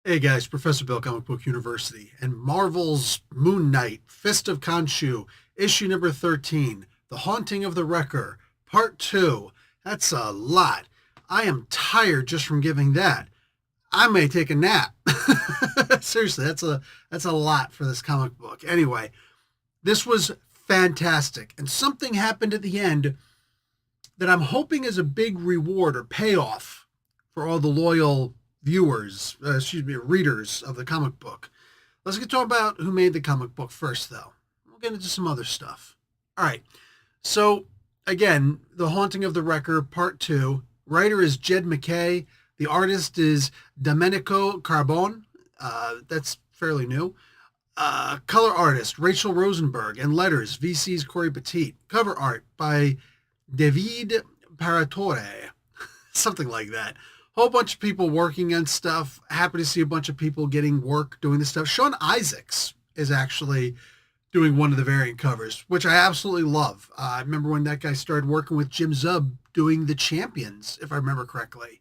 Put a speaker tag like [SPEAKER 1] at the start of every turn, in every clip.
[SPEAKER 1] Hey guys, Professor Bill, Comic Book University, and Marvel's Moon Knight, Fist of Khonshu, issue number 13, The Haunting of the Wrecker, part 2. That's a lot. I am tired just from giving that. I may take a nap. Seriously, that's a lot for this comic book. Anyway, this was fantastic, and something happened at the end that I'm hoping is a big reward or payoff for all the loyal readers of the comic book. Let's get talking about who made the comic book first, though. We'll get into some other stuff. All right. So, again, The Haunting of the Wrecker, Part 2. Writer is Jed MacKay. The artist is Domenico Carbone. That's fairly new. Color artist, Rachel Rosenberg. And letters, VC's Corey Petit. Cover art by David Paratore. Something like that. Whole bunch of people working on stuff. Happy to see a bunch of people getting work doing this stuff. Sean Isaacs is actually doing one of the variant covers, which I absolutely love. I remember when that guy started working with Jim Zub doing the Champions, if I remember correctly.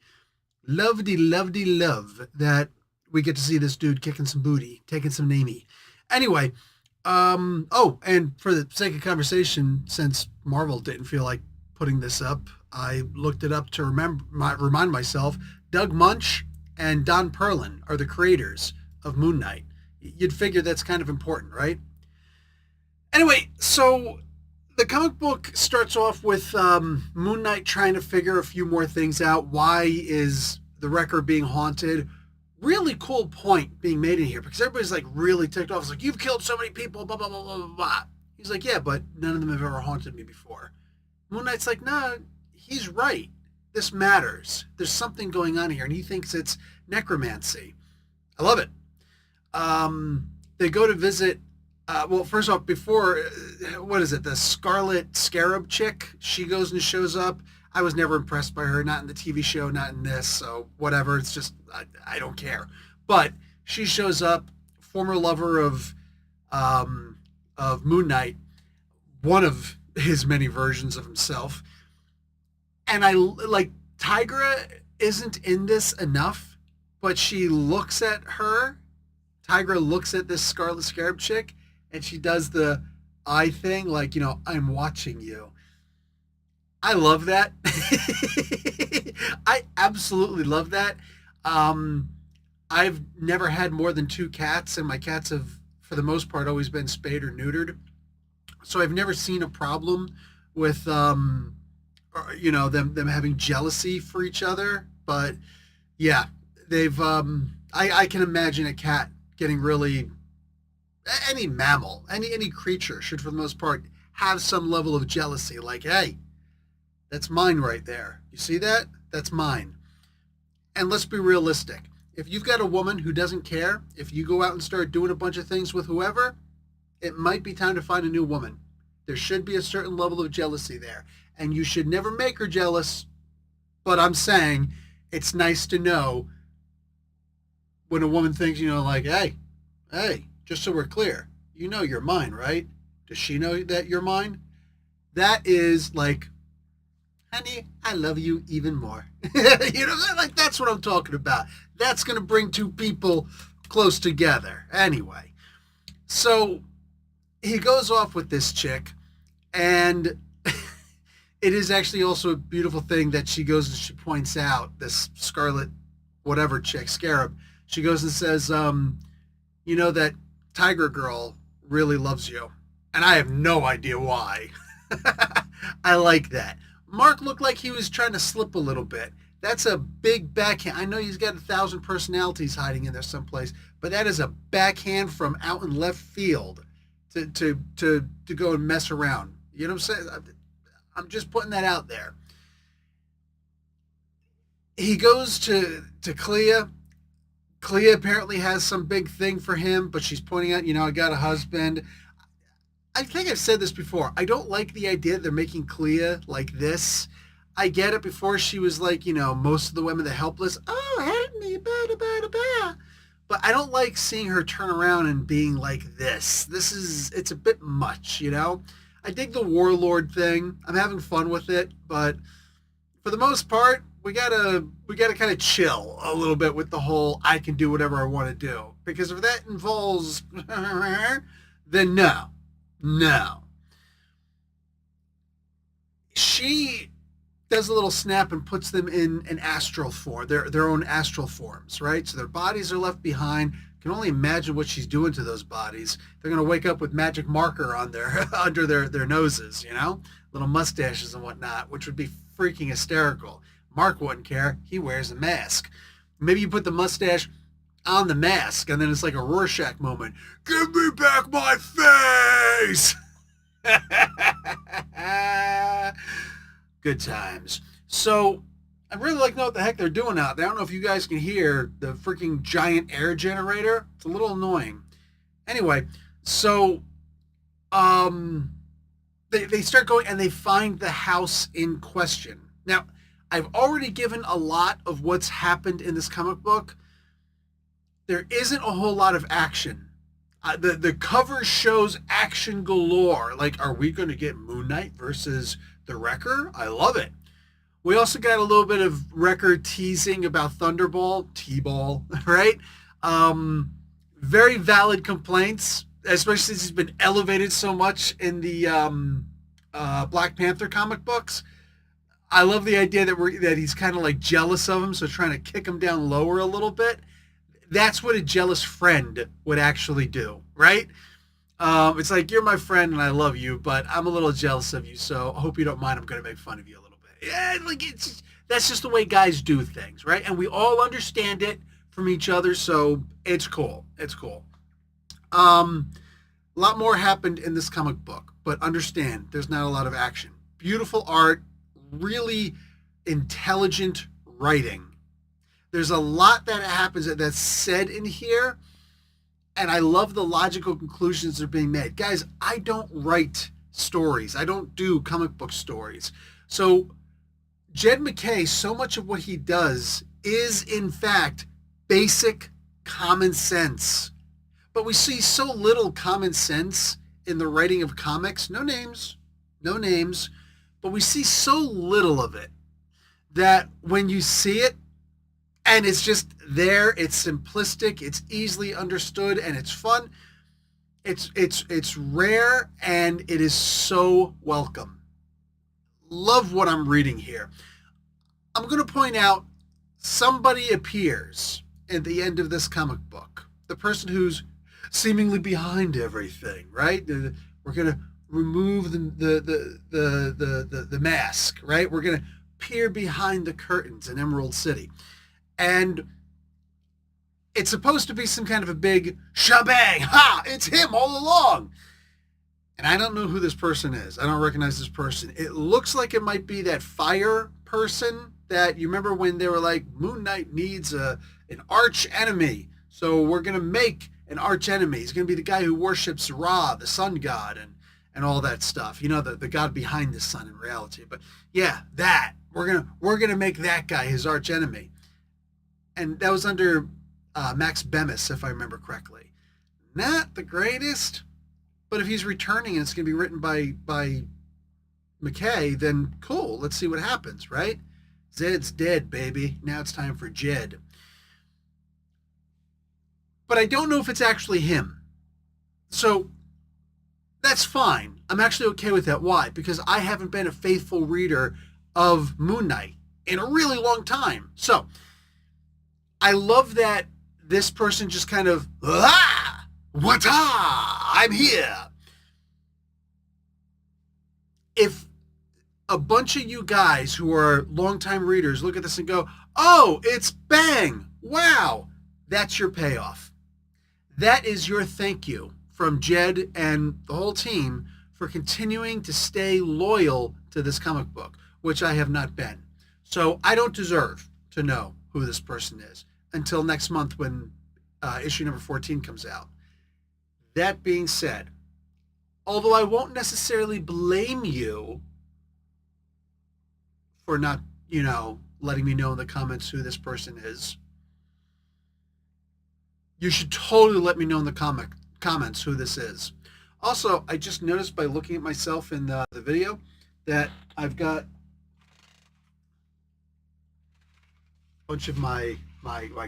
[SPEAKER 1] Lovedy, lovedy, love that we get to see this dude kicking some booty, taking some namey. Anyway, and for the sake of conversation, since Marvel didn't feel like putting this up, I looked it up to remind myself. Doug Munch and Don Perlin are the creators of Moon Knight. You'd figure that's kind of important, right? Anyway, so the comic book starts off with Moon Knight trying to figure a few more things out. Why is the Wrecker being haunted? Really cool point being made in here because everybody's like really ticked off. It's like, you've killed so many people, blah, blah, blah, blah, blah, blah. He's like, yeah, but none of them have ever haunted me before. Moon Knight's like, nah, he's right. This matters. There's something going on here. And he thinks it's necromancy. I love it. They go to visit, well, first off, before, what is it? The Scarlet Scarab chick. She goes and shows up. I was never impressed by her, not in the TV show, not in this. So whatever. It's just, I don't care. But she shows up, former lover of Moon Knight, one of his many versions of himself. And I like Tigra isn't in this enough, but she looks at her. Tigra looks at this Scarlet Scarab chick, and she does the eye thing, like, I'm watching you. I love that. I absolutely love that. I've never had more than 2 cats, and my cats have, for the most part, always been spayed or neutered. So I've never seen a problem with them having jealousy for each other. But yeah, they've I can imagine a cat getting really, any mammal, any creature should for the most part have some level of jealousy. Like, hey, that's mine right there. You see that? That's mine. And let's be realistic. If you've got a woman who doesn't care, if you go out and start doing a bunch of things with whoever, it might be time to find a new woman. There should be a certain level of jealousy there. And you should never make her jealous. But I'm saying it's nice to know when a woman thinks, like, hey, just so we're clear, you're mine, right? Does she know that you're mine? That is like, honey, I love you even more. Like, that's what I'm talking about. That's going to bring 2 people close together. Anyway, so he goes off with this chick, and it is actually also a beautiful thing that she goes and she points out this Scarlet whatever chick, Scarab. She goes and says, that Tiger Girl really loves you. And I have no idea why. I like that. Mark looked like he was trying to slip a little bit. That's a big backhand. I know he's got 1,000 personalities hiding in there someplace, but that is a backhand from out in left field to go and mess around. You know what I'm saying? I'm just putting that out there. He goes to Clea. Clea apparently has some big thing for him, but she's pointing out, I got a husband. I think I've said this before. I don't like the idea that they're making Clea like this. I get it. Before she was like, most of the women, the helpless. Oh, help me, blah, blah, blah, blah. But I don't like seeing her turn around and being like this. It's a bit much, I dig the warlord thing. I'm having fun with it, but for the most part, we gotta kind of chill a little bit with the whole I can do whatever I want to do, because if that involves then no. She does a little snap and puts them in an astral form, their own astral forms, right? So their bodies are left behind. Can only imagine what she's doing to those bodies. They're gonna wake up with magic marker on their under their noses, little mustaches and whatnot, which would be freaking hysterical. Mark wouldn't care. He wears a mask. Maybe you put the mustache on the mask, and then it's like a Rorschach moment. Give me back my face! Good times. So I really like to know what the heck they're doing out there. I don't know if you guys can hear the freaking giant air generator. It's a little annoying. Anyway, so they start going and they find the house in question. Now, I've already given a lot of what's happened in this comic book. There isn't a whole lot of action. The cover shows action galore. Like, are we going to get Moon Knight versus the Wrecker? I love it. We also got a little bit of Wrecker teasing about Thunderball, T-Ball, right? Very valid complaints, especially since he's been elevated so much in the Black Panther comic books. I love the idea that he's kind of like jealous of him, so trying to kick him down lower a little bit. That's what a jealous friend would actually do, right? It's like, you're my friend and I love you, but I'm a little jealous of you, so I hope you don't mind. I'm going to make fun of you a little bit. Yeah, like that's just the way guys do things, right? And we all understand it from each other, so it's cool. It's cool. A lot more happened in this comic book, but understand there's not a lot of action. Beautiful art, really intelligent writing. There's a lot that happens that's said in here, and I love the logical conclusions that are being made. Guys, I don't write stories. I don't do comic book stories. So Jed MacKay, so much of what he does is, in fact, basic common sense. But we see so little common sense in the writing of comics. No names, but we see so little of it that when you see it, and it's just there, it's simplistic, it's easily understood, and it's fun. It's rare, and it is so welcome. Love what I'm reading here. I'm going to point out somebody appears at the end of this comic book. The person who's seemingly behind everything, right? We're going to remove the mask, right? We're going to peer behind the curtains in Emerald City. And it's supposed to be some kind of a big shebang. Ha! It's him all along. And I don't know who this person is. I don't recognize this person. It looks like it might be that fire person that you remember when they were like, Moon Knight needs an arch enemy. So we're going to make an arch enemy. He's going to be the guy who worships Ra, the sun god, and all that stuff. The god behind the sun in reality. But yeah, that. We're gonna make that guy his arch enemy. And that was under Max Bemis, if I remember correctly. Not the greatest, but if he's returning and it's going to be written by MacKay, then cool. Let's see what happens, right? Zed's dead, baby. Now it's time for Jed. But I don't know if it's actually him. So that's fine. I'm actually okay with that. Why? Because I haven't been a faithful reader of Moon Knight in a really long time. So I love that this person just kind of, I'm here. If a bunch of you guys who are longtime readers look at this and go, oh, it's bang, wow, that's your payoff. That is your thank you from Jed and the whole team for continuing to stay loyal to this comic book, which I have not been. So I don't deserve to know who this person is until next month when issue number 14 comes out. That being said, although I won't necessarily blame you for not, letting me know in the comments who this person is, you should totally let me know in the comments who this is. Also, I just noticed by looking at myself in the video that I've got bunch of my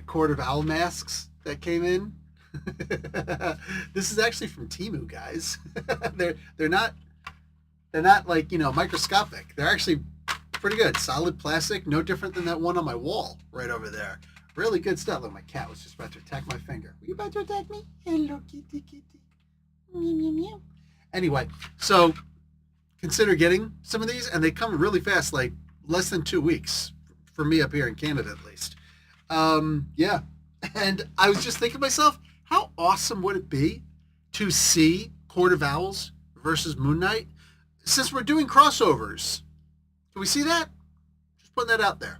[SPEAKER 1] Court of Owl masks that came in. This is actually from Temu, guys. they're not like, you know, microscopic. They're actually pretty good. Solid plastic, no different than that one on my wall right over there. Really good stuff. Look, my cat was just about to attack my finger. Were you about to attack me? Hello, kitty, kitty. Meow, meow, meow. Anyway, so consider getting some of these, and they come really fast, like less than 2 weeks for me up here in Canada, at least. Yeah. And I was just thinking to myself, how awesome would it be to see Court of Owls versus Moon Knight? Since we're doing crossovers, can we see that? Just putting that out there.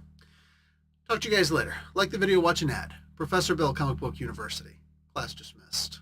[SPEAKER 1] Talk to you guys later. Like the video, watch an ad. Professor Bill, Comic Book University. Class dismissed.